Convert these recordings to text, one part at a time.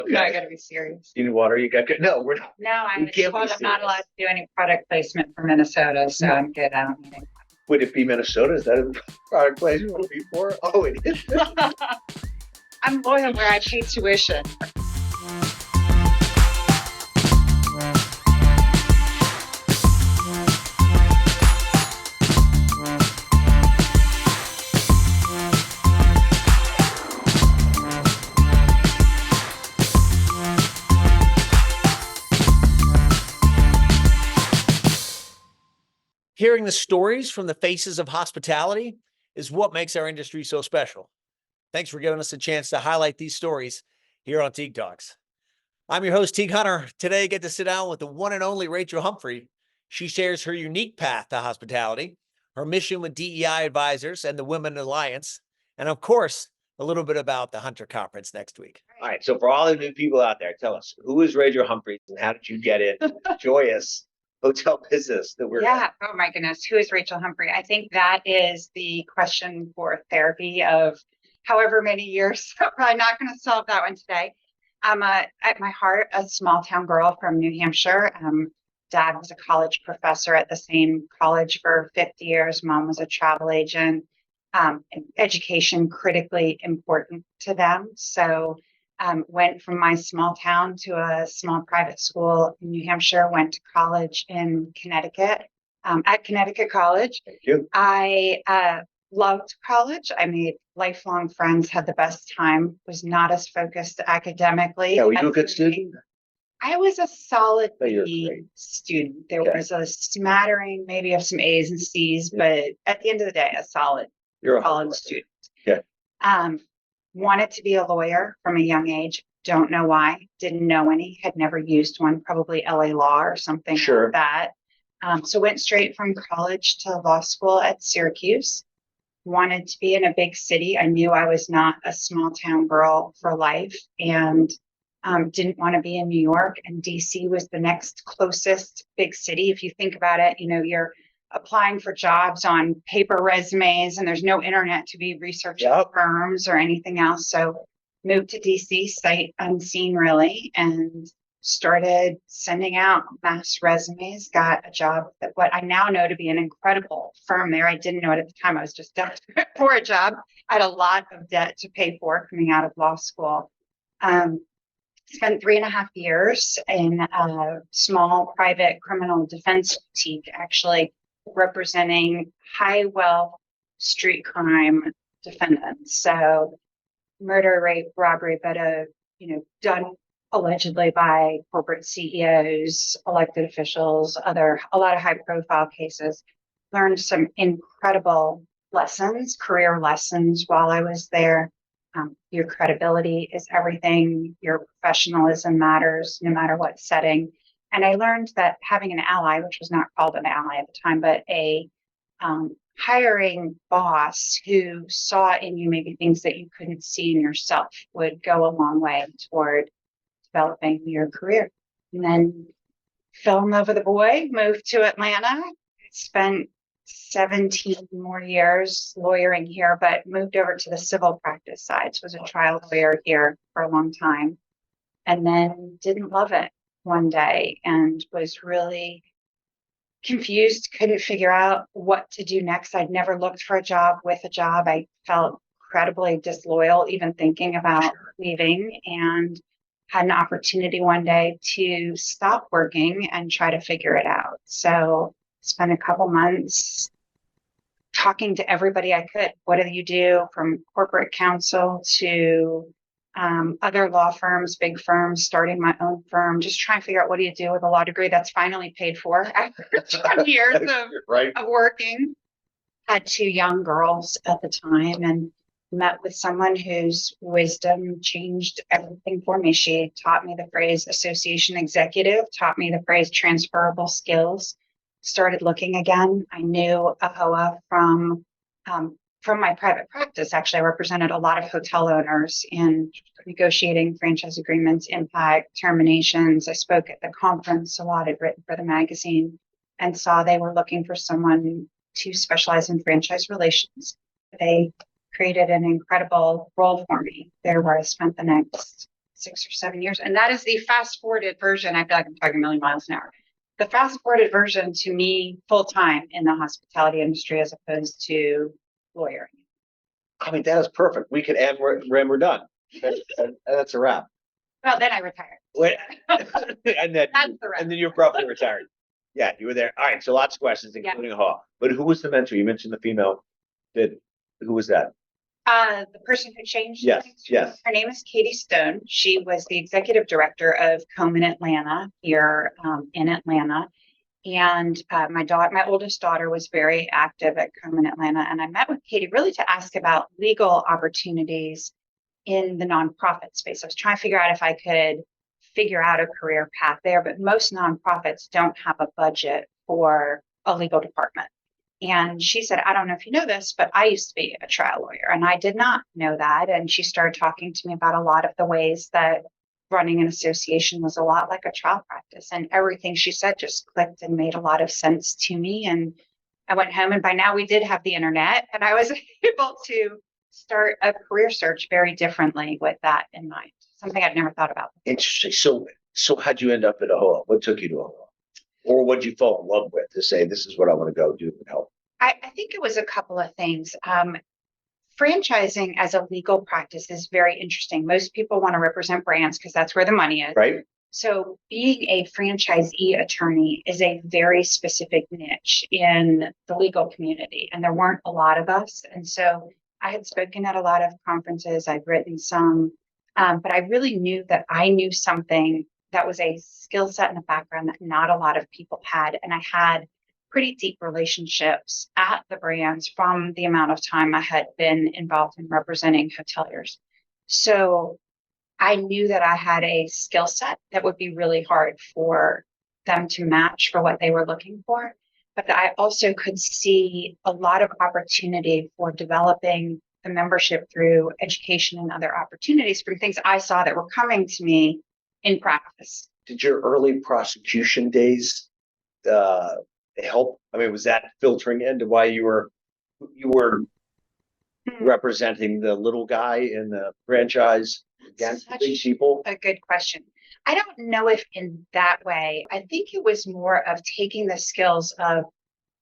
No, I Okay. gotta be serious. You need water? You got good? No, we're not. No, I'm We can't be told I'm not allowed serious. to do any product placement for Minnesota, so I'm good. I don't need it. Would it be Minnesota? Is that a product place you want to be for? Oh, it is. I'm loyal where I pay tuition. Hearing the stories from the faces of hospitality is what makes our industry so special. Thanks for giving us a chance to highlight these stories here on Teague Talks. I'm your host, Teague Hunter. Today, I get to sit down with the one and only Rachel Humphrey. She shares her unique path to hospitality, her mission with DEI advisors and the Women Alliance, and of course, a little bit about the Hunter Conference next week. All right. So for all the new people out there, tell us, who is Rachel Humphrey and how did you get in joyous hotel business that we're Yeah. Oh my goodness. Who is Rachel Humphrey? I think that is the question for therapy of however many years. Probably not going to solve that one today. I'm at my heart, a small town girl from New Hampshire. Dad was a college professor at the same college for 50 years. Mom was a travel agent. Education critically important to them. So went from my small town to a small private school in New Hampshire, went to college in Connecticut, at Connecticut College. Thank you. I loved college. I made lifelong friends, had the best time, was not as focused academically. Yeah, were you a good student? I was a solid Oh, you're B great. student. There Okay. was a smattering maybe of some A's and C's, but at the end of the day, a solid You're a college student. Okay. Wanted to be a lawyer from a young age. Don't know why. Didn't know any. Had never used one. Probably LA law or something Sure. like that. So went straight from college to law school at Syracuse. Wanted to be in a big city. I knew I was not a small town girl for life, and didn't want to be in New York. And DC was the next closest big city. If you think about it, you're applying for jobs on paper resumes and there's no internet to be researching Yep. firms or anything else. So moved to DC sight unseen really, and started sending out mass resumes, got a job at what I now know to be an incredible firm there. I didn't know it at the time. I was just desperate for a job. I had a lot of debt to pay for coming out of law school. Spent 3.5 years in a small private criminal defense boutique, actually representing high wealth street crime defendants. So murder, rape, robbery, but done allegedly by corporate CEOs, elected officials, a lot of high profile cases. Learned some incredible lessons, career lessons while I was there. Your credibility is everything. Your professionalism matters no matter what setting. And I learned that having an ally, which was not called an ally at the time, but a hiring boss who saw in you maybe things that you couldn't see in yourself would go a long way toward developing your career. And then fell in love with a boy, moved to Atlanta, spent 17 more years lawyering here, but moved over to the civil practice side. So was a trial lawyer here for a long time, and then didn't love it one day and was really confused, couldn't figure out what to do next. I'd never looked for a job with a job. I felt incredibly disloyal, even thinking about leaving, and had an opportunity one day to stop working and try to figure it out. So spent a couple months talking to everybody I could. What do you do, from corporate counsel to other law firms, big firms, starting my own firm, just trying to figure out what do you do with a law degree that's finally paid for after 20 years of working. Had 2 young girls at the time and met with someone whose wisdom changed everything for me. She taught me the phrase association executive, taught me the phrase transferable skills. Started looking again. I knew AAHOA from my private practice. Actually, I represented a lot of hotel owners in negotiating franchise agreements, impact, terminations. I spoke at the conference a lot. I'd written for the magazine and saw they were looking for someone to specialize in franchise relations. They created an incredible role for me there, where I spent the next 6 or 7 years. And that is the fast forwarded version. I feel like I'm talking a million miles an hour. The fast forwarded version to me full time in the hospitality industry as opposed to lawyering. I mean, that is perfect. We could end when we're done. That's a wrap. Well, then I retired. Wait, and then That's the wrap. and then you're probably retired. Yeah, you were there. All right, so lots of questions, including AAHOA. But who was the mentor? You mentioned the female. Who was that? The person who changed Yes, things, yes. her name is Katie Stone. She was the executive director of Komen Atlanta here in Atlanta. And my oldest daughter was very active at Komen Atlanta. And I met with Katie really to ask about legal opportunities in the nonprofit space. I was trying to figure out if I could figure out a career path there, but most nonprofits don't have a budget for a legal department. And she said, I don't know if you know this, but I used to be a trial lawyer and I did not know that. And she started talking to me about a lot of the ways that running an association was a lot like a trial practice. And everything she said just clicked and made a lot of sense to me. And I went home, and by now we did have the internet, and I was able to start a career search very differently with that in mind. Something I'd never thought about. Interesting. So how'd you end up at AAHOA? What took you to AAHOA? Or what'd you fall in love with to say, this is what I want to go do and help? I think it was a couple of things. Franchising as a legal practice is very interesting. Most people want to represent brands because that's where the money is. Right. So being a franchisee attorney is a very specific niche in the legal community, and there weren't a lot of us. And so I had spoken at a lot of conferences. I've written some, but I really knew that I knew something that was a skill set and a background that not a lot of people had. And I had pretty deep relationships at the brands from the amount of time I had been involved in representing hoteliers. So I knew that I had a skill set that would be really hard for them to match for what they were looking for. But I also could see a lot of opportunity for developing the membership through education and other opportunities from things I saw that were coming to me in practice. Did your early prosecution days help? I mean, was that filtering into why you were representing the little guy in the franchise against the big people? A good question. I don't know if in that way. I think it was more of taking the skills of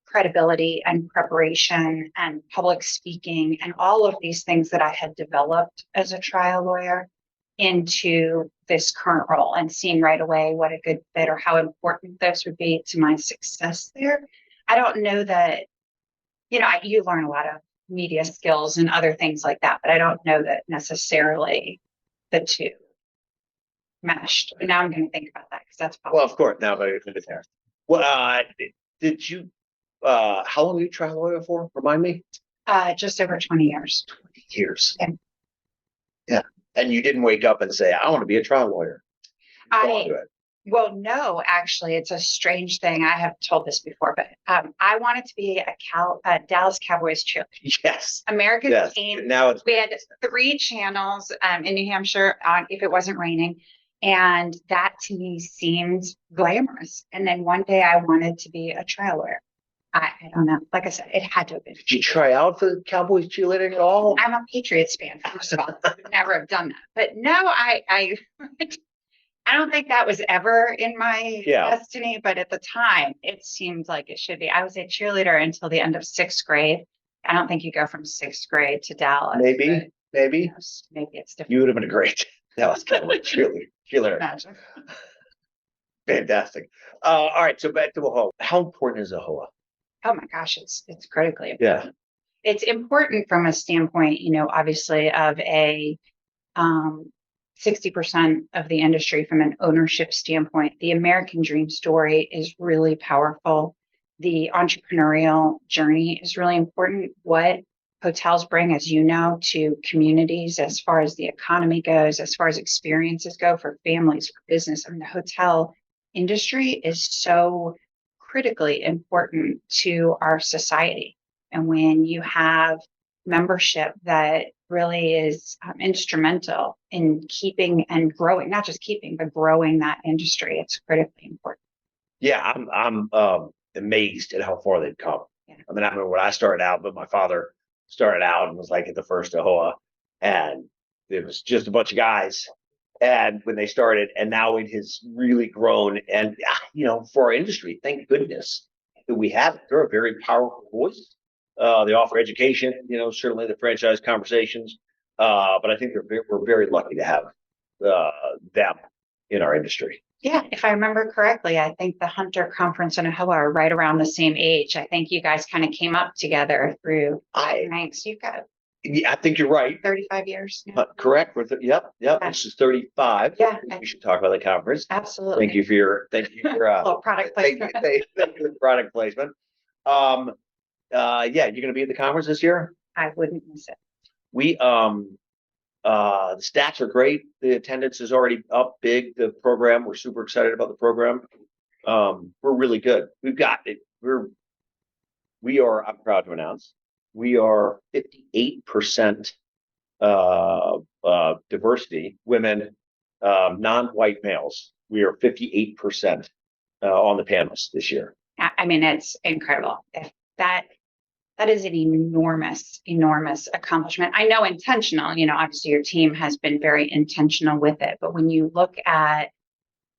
credibility and preparation and public speaking and all of these things that I had developed as a trial lawyer into this current role, and seeing right away what a good fit or how important those would be to my success there. I don't know that, you learn a lot of media skills and other things like that, but I don't know that necessarily the two meshed. But now I'm going to think about that because that's possible. Well, of course. Now that you're there. Well, did you? How long were you trial lawyer for? Remind me. Just over 20 years. 20 years. Yeah. Yeah. And you didn't wake up and say, I want to be a trial lawyer. Well, no, actually, it's a strange thing. I have told this before, but I wanted to be a Dallas Cowboys cheerleader. Yes. America's team. Now we had 3 channels in New Hampshire if it wasn't raining. And that to me seemed glamorous. And then one day I wanted to be a trial lawyer. I don't know. Like I said, it had to have been. Did you try out for Cowboys cheerleading at all? I'm a Patriots fan, first of all. I would never have done that. But no, I don't think that was ever in my destiny. But at the time, it seemed like it should be. I was a cheerleader until the end of 6th grade. I don't think you go from 6th grade to Dallas. Maybe. Maybe it's different. You would have been a great Dallas Cowboys cheerleader. Imagine. Fantastic. All right. So back to AAHOA. How important is AAHOA? Oh my gosh, it's critically important. Yeah. It's important from a standpoint, obviously of a 60% of the industry from an ownership standpoint. The American dream story is really powerful. The entrepreneurial journey is really important. What hotels bring, as you know, to communities as far as the economy goes, as far as experiences go for families, for business. I mean, the hotel industry is so critically important to our society. And when you have membership that really is instrumental in keeping and growing, not just keeping, but growing that industry, it's critically important. Yeah, I'm amazed at how far they've come. Yeah. I mean, I remember when I started out, but my father started out and was like at the first AAHOA, and it was just a bunch of guys And when they started, and now it has really grown. And, for our industry, thank goodness that we have it. They're a very powerful voice. They offer education, certainly the franchise conversations. But I think we're very lucky to have them in our industry. Yeah, if I remember correctly, I think the Hunter Conference and AAHOA are right around the same age. I think you guys kind of came up together through ranks. You've got I think you're right. 35 years. Now. Correct. Yep. This is 35. Yeah. We should talk about the conference. Absolutely. Thank you for your product placement. Thank you for the product placement. You're going to be at the conference this year? I wouldn't miss it. We the stats are great. The attendance is already up big. The program, we're super excited about the program. We're really good. We've got it. I'm proud to announce we are 58% diversity, women, non-white males. We are 58% on the panels this year. I mean, it's incredible. If that is an enormous accomplishment. I know intentional, obviously your team has been very intentional with it, but when you look at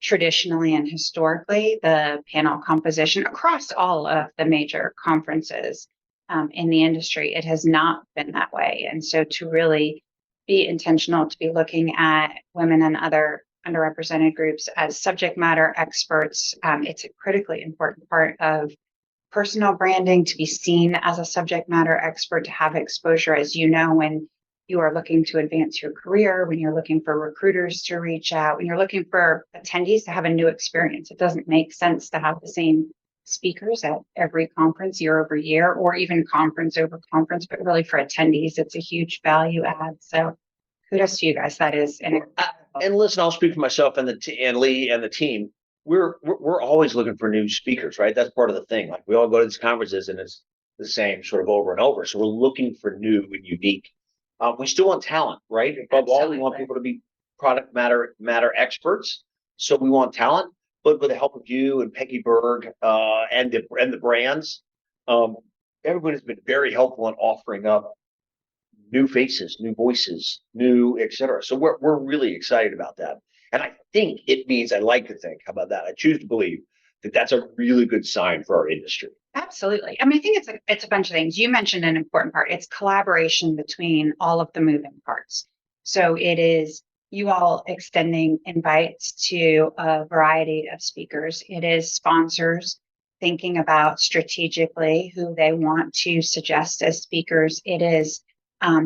traditionally and historically, the panel composition across all of the major conferences in the industry, it has not been that way. And so to really be intentional, to be looking at women and other underrepresented groups as subject matter experts, it's a critically important part of personal branding, to be seen as a subject matter expert, to have exposure, as you know, when you are looking to advance your career, when you're looking for recruiters to reach out, when you're looking for attendees to have a new experience. It doesn't make sense to have the same speakers at every conference year over year, or even conference over conference, but really for attendees, it's a huge value add. So kudos to you guys. That is and listen, I'll speak for myself and Lee and the team. We're always looking for new speakers, right? That's part of the thing. Like we all go to these conferences and it's the same sort of over and over. So we're looking for new and unique. We still want talent, right? Above all, we want people to be product matter experts. So we want talent, but with the help of you and Peggy Berg and the brands, everybody's been very helpful in offering up new faces, new voices, new et cetera. So we're really excited about that. And I think it means, I like to think, how about that? I choose to believe that that's a really good sign for our industry. Absolutely. I mean, I think it's a bunch of things. You mentioned an important part. It's collaboration between all of the moving parts. So it is you all extending invites to a variety of speakers. It is sponsors thinking about strategically who they want to suggest as speakers. It is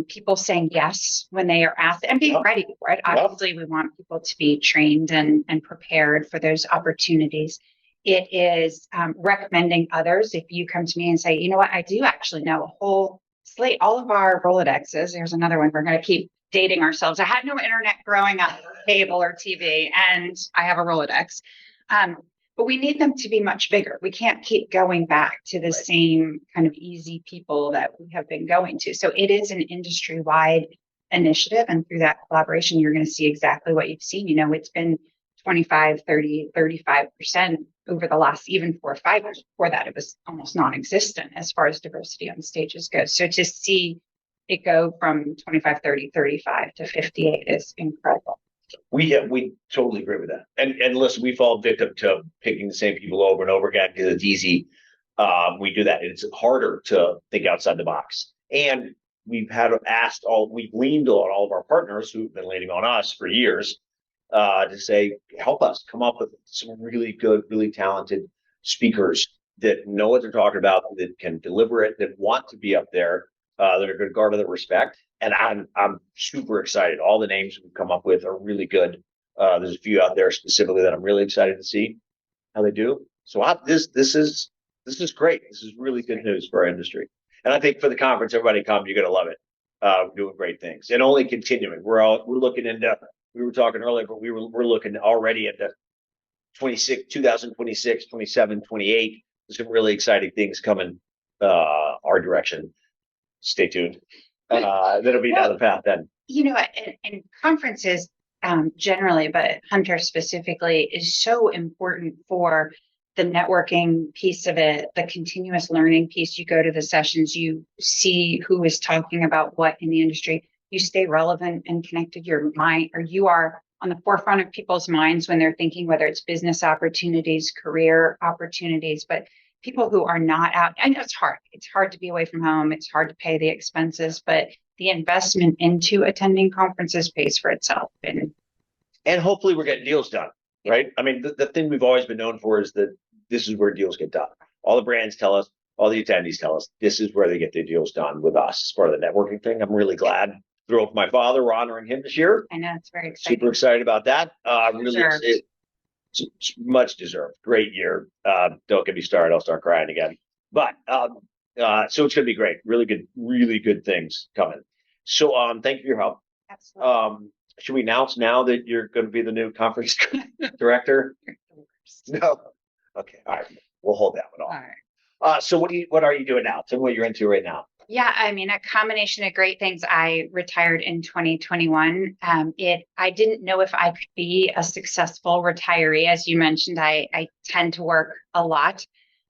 people saying yes when they are asked and being ready for it. Obviously, we want people to be trained and prepared for those opportunities. It is recommending others. If you come to me and say, you know what, I do actually know a whole slate, all of our Rolodexes. There's another one. We're going to keep dating ourselves. I had no internet growing up, cable or TV, and I have a Rolodex. But we need them to be much bigger. We can't keep going back to the same kind of easy people that we have been going to. So it is an industry-wide initiative. And through that collaboration, you're going to see exactly what you've seen. It's been 25, 30, 35% over the last even 4 or 5 years. Before that, it was almost non-existent as far as diversity on stages goes. So to see it go from 25, 30, 35 to 58 is incredible. We totally agree with that. And listen, we fall victim to picking the same people over and over again because it's easy. We do that. It's harder to think outside the box. And we've leaned on all of our partners who've been leaning on us for years to say, help us come up with some really good, really talented speakers that know what they're talking about, that can deliver it, that want to be up there, that are going to garner their respect. And I'm super excited. All the names we've come up with are really good. There's a few out there specifically that I'm really excited to see how they do. So this is great. This is really good news for our industry. And I think for the conference, everybody come, you're going to love it. We're doing great things and only continuing. We're looking into. We were talking earlier, but we're looking already into 2026, 27, 28. There's some really exciting things coming our direction. Stay tuned. That'll be down the path then. And conferences generally, but Hunter specifically, is so important for the networking piece of it, the continuous learning piece. You go to the sessions, you see who is talking about what in the industry. You stay relevant and connected. Your mind, or you are on the forefront of people's minds when they're thinking, whether it's business opportunities, career opportunities, but people who are not out. I know it's hard. It's hard to be away from home. It's hard to pay the expenses, but the investment into attending conferences pays for itself. And hopefully we're getting deals done, right? I mean, the thing we've always been known for is that this is where deals get done. All the brands tell us, all the attendees tell us, this is where they get their deals done with us as part of the networking thing. I'm really glad. Throw up my father, we're honoring him this year. I know, it's very exciting. Super excited about that. Really, it's much deserved. Great year. Don't get me started. I'll start crying again. But so it's going to be great. Really good things coming. So thank you for your help. Absolutely. Should we announce now that you're going to be the new conference director? No. Okay. All right. We'll hold that one off. All right. So what are you doing now? Tell me what you're into right now. Yeah, I mean, a combination of great things. I retired in 2021. I didn't know if I could be a successful retiree. As you mentioned, I tend to work a lot.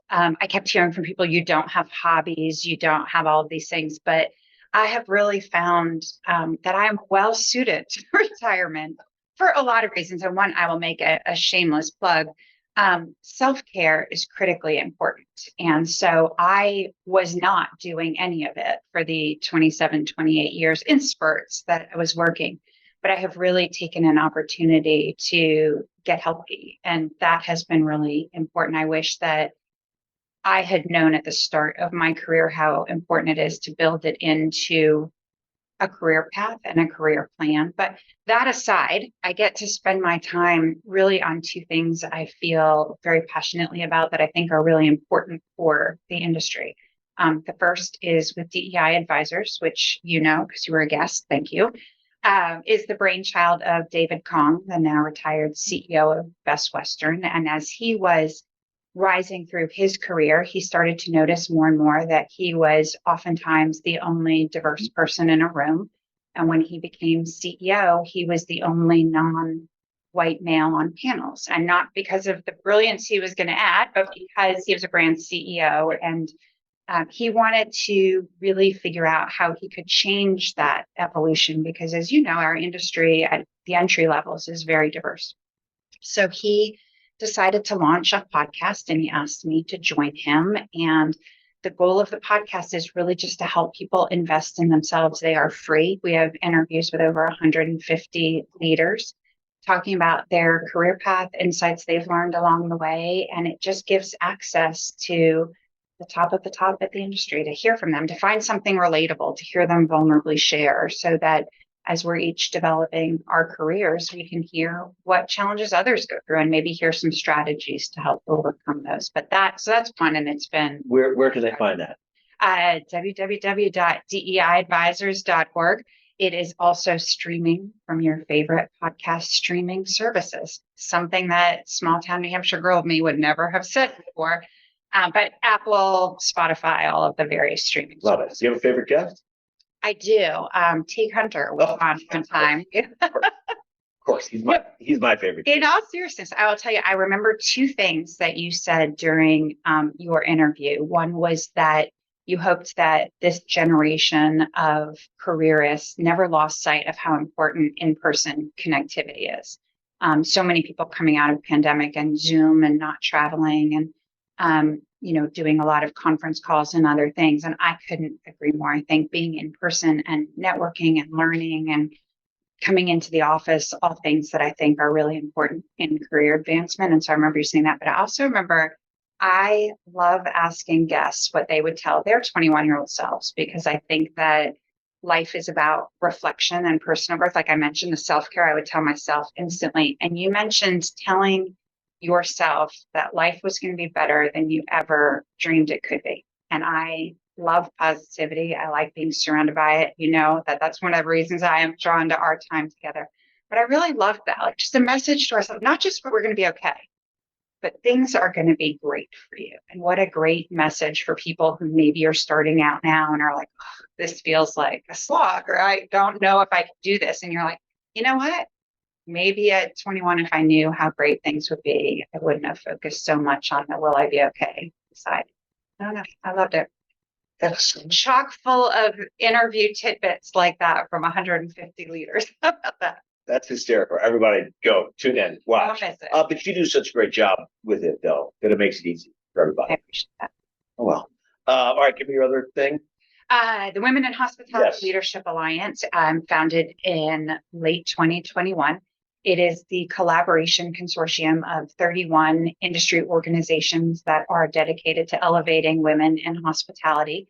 I kept hearing from people, you don't have hobbies, you don't have all of these things, but I have really found that I am well suited to retirement for a lot of reasons. And one, I will make a shameless plug. Self-care is critically important. And so I was not doing any of it for the 27, 28 years in spurts that I was working, but I have really taken an opportunity to get healthy. And that has been really important. I wish that I had known at the start of my career how important it is to build it into a career path and a career plan. But that aside, I get to spend my time really on two things I feel very passionately about that I think are really important for the industry. The first is with DEI Advisors, which you know because you were a guest. Thank you. Is the brainchild of David Kong, the now retired CEO of Best Western. And as he was rising through his career, he started to notice more and more that he was oftentimes the only diverse person in a room. And when he became CEO, he was the only non-white male on panels. And not because of the brilliance he was going to add, but because he was a brand CEO. And he wanted to really figure out how he could change that evolution, because as you know, our industry at the entry levels is very diverse. So he decided to launch a podcast and he asked me to join him. And the goal of the podcast is really just to help people invest in themselves. They are free. We have interviews with over 150 leaders talking about their career path, insights they've learned along the way. And it just gives access to the top of the top at the industry, to hear from them, to find something relatable, to hear them vulnerably share, so that as we're each developing our careers, we can hear what challenges others go through and maybe hear some strategies to help overcome those. But that's fun. And it's been. Where can they find that? www.deiadvisors.org. It is also streaming from your favorite podcast streaming services, something that small town New Hampshire girl of me would never have said before. But Apple, Spotify, all of the various streaming Love services. it. Do you have a favorite guest? I do. Teague Hunter was on one time. Of course, he's my favorite. In all seriousness, I will tell you, I remember two things that you said during your interview. One was that you hoped that this generation of careerists never lost sight of how important in-person connectivity is. So many people coming out of pandemic and Zoom and not traveling and doing a lot of conference calls and other things. And I couldn't agree more. I think being in person and networking and learning and coming into the office, all things that I think are really important in career advancement. And so I remember you saying that, but I also remember I love asking guests what they would tell their 21-year-old selves, because I think that life is about reflection and personal growth. Like I mentioned, the self-care, I would tell myself instantly. And you mentioned telling yourself that life was going to be better than you ever dreamed it could be. And I love positivity. I like being surrounded by it. You know, that's one of the reasons I am drawn to our time together. But I really love that, like just a message to ourselves, not just we're going to be okay, but things are going to be great for you. And what a great message for people who maybe are starting out now and are like, oh, this feels like a slog, or I don't know if I can do this. And you're like, you know what? Maybe at 21, if I knew how great things would be, I wouldn't have focused so much on the will I be okay side. I don't know. I loved it. That's chock full of interview tidbits like that from 150 leaders. How about that? That's hysterical. Everybody go tune in, watch. I'll miss it. But you do such a great job with it though, that it makes it easy for I everybody. appreciate that. Oh well. All right, give me your other thing. The Women in Hospitality Yes. Leadership Alliance, founded in late 2021. It is the collaboration consortium of 31 industry organizations that are dedicated to elevating women in hospitality.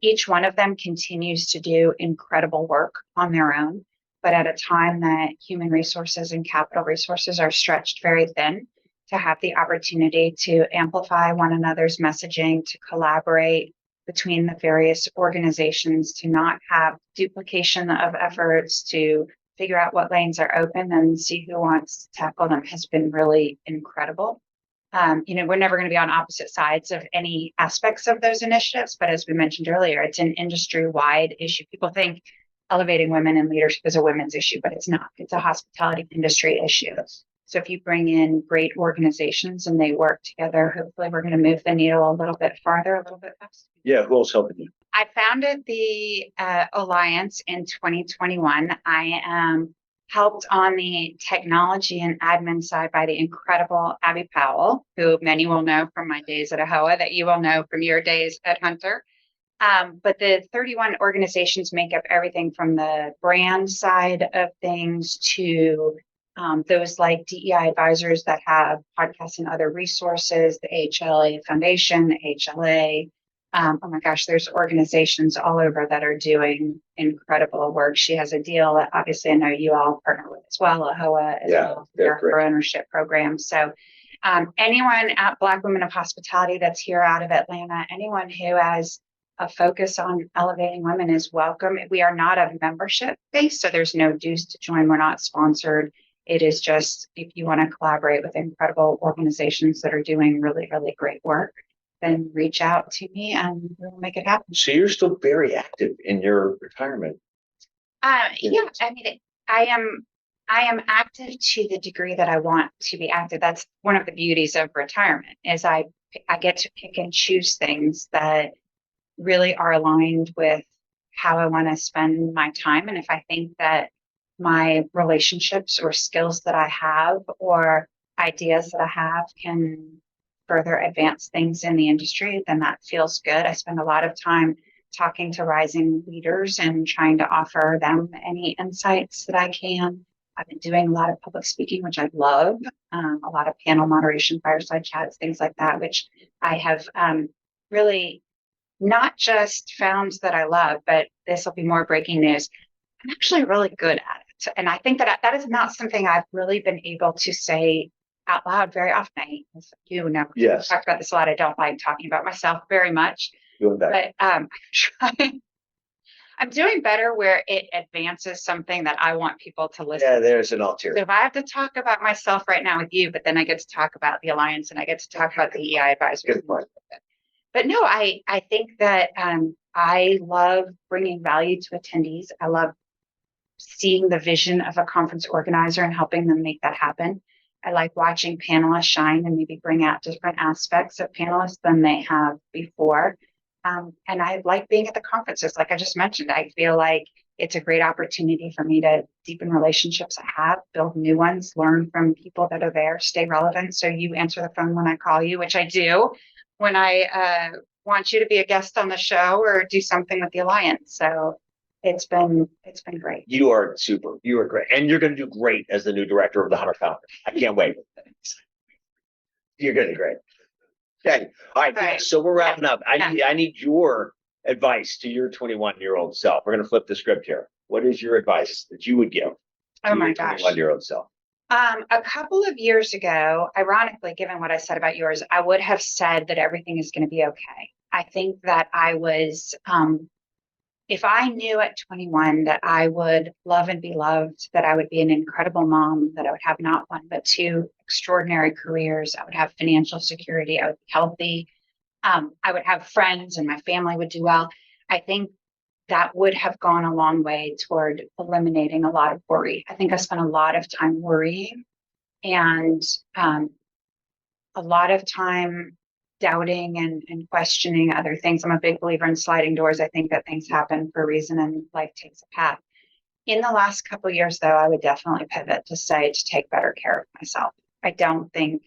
Each one of them continues to do incredible work on their own, but at a time that human resources and capital resources are stretched very thin, to have the opportunity to amplify one another's messaging, to collaborate between the various organizations, to not have duplication of efforts, to figure out what lanes are open and see who wants to tackle them has been really incredible. We're never going to be on opposite sides of any aspects of those initiatives, but as we mentioned earlier, it's an industry-wide issue. People think elevating women in leadership is a women's issue, but it's not. It's a hospitality industry issue. So if you bring in great organizations and they work together, hopefully we're going to move the needle a little bit farther, a little bit faster. Yeah, who else helping you? I founded the Alliance in 2021. I am helped on the technology and admin side by the incredible Abby Powell, who many will know from my days at AAHOA, that you will know from your days at Hunter. But the 31 organizations make up everything from the brand side of things to those like DEI advisors that have podcasts and other resources, the AHLA Foundation, the HLA. Oh my gosh, there's organizations all over that are doing incredible work. She has a deal that obviously I know you all partner with as well, AOA as well, for ownership program. So anyone at Black Women of Hospitality that's here out of Atlanta, anyone who has a focus on elevating women is welcome. We are not a membership base, so there's no dues to join. We're not sponsored. It is just if you want to collaborate with incredible organizations that are doing really, really great work, then reach out to me and we'll make it happen. So you're still very active in your retirement. Yeah, I mean, I am active to the degree that I want to be active. That's one of the beauties of retirement is I get to pick and choose things that really are aligned with how I want to spend my time. And if I think that my relationships or skills that I have or ideas that I have can further advance things in the industry, then that feels good. I spend a lot of time talking to rising leaders and trying to offer them any insights that I can. I've been doing a lot of public speaking, which I love, a lot of panel moderation, fireside chats, things like that, which I have really not just found that I love, but this will be more breaking news. I'm actually really good at it. And I think that that is not something I've really been able to say out loud very often. You know, yes, I've talked about this a lot. I don't like talking about myself very much, but I'm doing better where it advances something that I want people to listen. Yeah, there's an ulterior. So if I have to talk about myself right now with you, but then I get to talk about the Alliance and I get to talk about the EI advisors. Good point. But no, I think that I love bringing value to attendees. I love seeing the vision of a conference organizer and helping them make that happen. I like watching panelists shine and maybe bring out different aspects of panelists than they have before. And I like being at the conferences. Like I just mentioned, I feel like it's a great opportunity for me to deepen relationships I have, build new ones, learn from people that are there, stay relevant. So you answer the phone when I call you, which I do when I want you to be a guest on the show or do something with the Alliance. So it's been great. You are super. You are great. And you're going to do great as the new director of the Hunter Foundry. I can't wait. You're going to do great. Okay. All right. So we're wrapping up. I need your advice to your 21-year-old self. We're going to flip the script here. What is your advice that you would give to your 21-year-old self? A couple of years ago, ironically, given what I said about yours, I would have said that everything is going to be okay. I think that I was, if I knew at 21 that I would love and be loved, that I would be an incredible mom, that I would have not one, but two extraordinary careers, I would have financial security, I would be healthy, I would have friends and my family would do well. I think that would have gone a long way toward eliminating a lot of worry. I think I spent a lot of time worrying and a lot of time doubting and questioning other things. I'm a big believer in sliding doors. I think that things happen for a reason and life takes a path. In the last couple of years, though, I would definitely pivot to say to take better care of myself. I don't think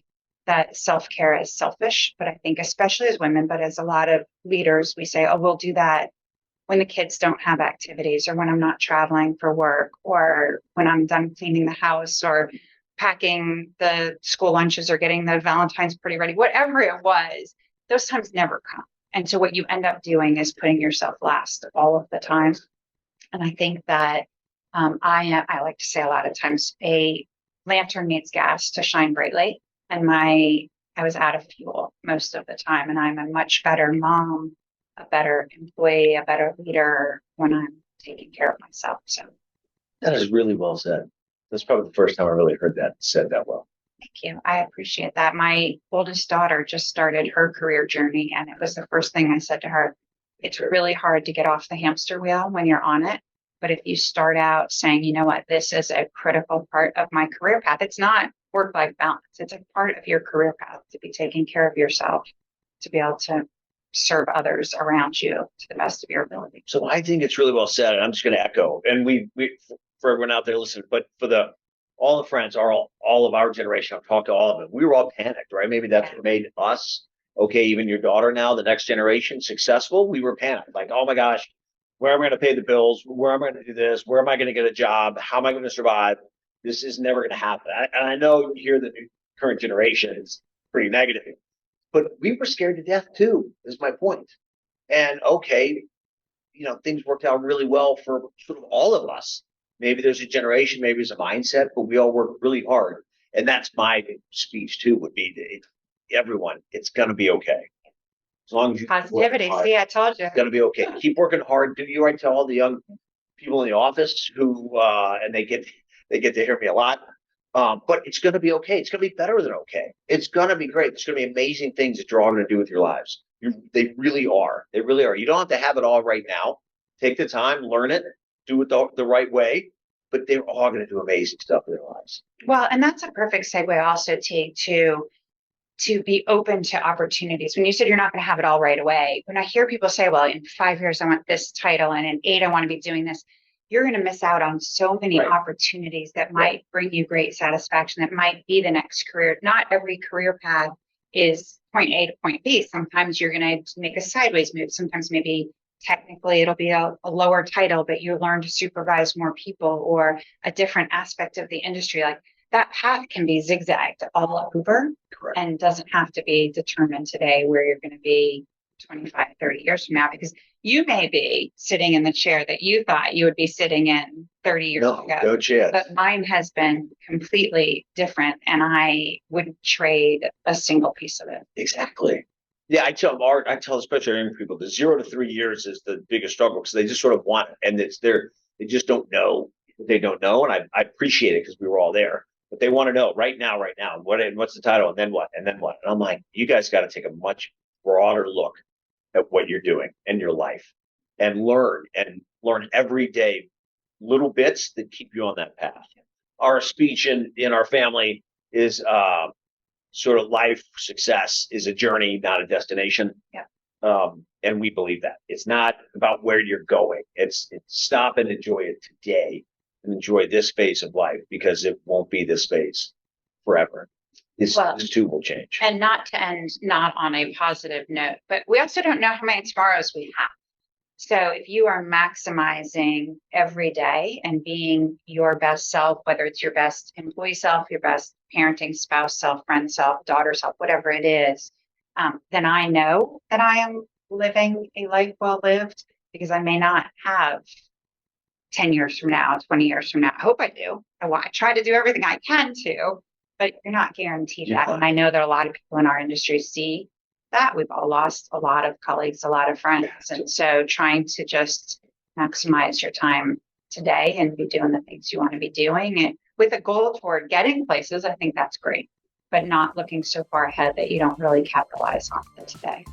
that self-care is selfish, but I think especially as women, but as a lot of leaders, we say, oh, we'll do that when the kids don't have activities or when I'm not traveling for work or when I'm done cleaning the house or packing the school lunches or getting the Valentine's party ready, whatever it was, those times never come. And so what you end up doing is putting yourself last all of the time. And I think that I like to say a lot of times a lantern needs gas to shine brightly. And I was out of fuel most of the time. And I'm a much better mom, a better employee, a better leader when I'm taking care of myself. So that is really well said. That's probably the first time I really heard that said that well. Thank you. I appreciate that. My oldest daughter just started her career journey, and it was the first thing I said to her. It's really hard to get off the hamster wheel when you're on it. But if you start out saying, you know what, this is a critical part of my career path, it's not work-life balance. It's a part of your career path to be taking care of yourself, to be able to serve others around you to the best of your ability. So I think it's really well said. And I'm just going to echo. And we for everyone out there listening, but for all the friends, all of our generation, I've talked to all of them. We were all panicked, right? Maybe that's what made us, okay, even your daughter now, the next generation, successful. We were panicked. Like, oh my gosh, where am I going to pay the bills? Where am I going to do this? Where am I going to get a job? How am I going to survive? This is never going to happen. And I know you hear the current generation is pretty negative, but we were scared to death too, is my point. And okay, things worked out really well for sort of all of us. Maybe there's a generation, maybe there's a mindset, but we all work really hard. And that's my speech too, would be to everyone, it's going to be okay. As long as you positivity. See, I told you. It's going to be okay. Keep working hard. Do you right to all the young people in the office who, and they get to hear me a lot. But it's going to be okay. It's going to be better than okay. It's going to be great. There's going to be amazing things that you're all going to do with your lives. They really are. They really are. You don't have to have it all right now. Take the time, learn it, do it the right way. But they're all going to do amazing stuff in their lives. Well, and that's a perfect segue also, Teague, to be open to opportunities. When you said you're not going to have it all right away, when I hear people say, well, in 5 years, I want this title, and in 8, I want to be doing this, you're going to miss out on so many opportunities that might bring you great satisfaction, that might be the next career. Not every career path is point A to point B. Sometimes you're going to make a sideways move. Sometimes maybe technically it'll be a lower title, but you learn to supervise more people or a different aspect of the industry. Like that path can be zigzagged all over. Correct. And doesn't have to be determined today where you're going to be 25, 30 years from now, because you may be sitting in the chair that you thought you would be sitting in 30 years ago. No chance. But mine has been completely different, and I wouldn't trade a single piece of it. Exactly. Yeah, I tell especially young people, the 0 to 3 years is the biggest struggle because they just sort of want it, and they just don't know. They don't know, and I appreciate it because we were all there. But they want to know right now. What's the title, and then what, and then what? And I'm like, you guys got to take a much broader look at what you're doing in your life, and learn every day little bits that keep you on that path. Our speech in our family is sort of life success is a journey, not a destination. Yeah. And we believe that it's not about where you're going. It's stop and enjoy it today and enjoy this phase of life, because it won't be this phase forever. This too will change. And not to end not on a positive note, but we also don't know how many tomorrows we have. So if you are maximizing every day and being your best self, whether it's your best employee self, your best parenting spouse self, friend self, daughter self, whatever it is, then I know that I am living a life well lived, because I may not have 10 years from now, 20 years from now. I hope I do. I try to do everything I can to, but you're not guaranteed that. And I know that a lot of people in our industry see that. We've all lost a lot of colleagues, a lot of friends. And so trying to just maximize your time today and be doing the things you want to be doing, and with a goal toward getting places, I think that's great, but not looking so far ahead that you don't really capitalize on it today.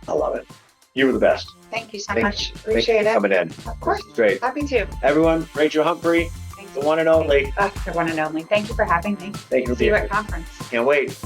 I love it. You were the best. Thank you so much. Appreciate it. Coming in. Of course. Great. Happy to. Everyone, Rachel Humphrey, the one and only. The one and only. Thank you for having me. Thank you for See you being at conference. here. Can't wait.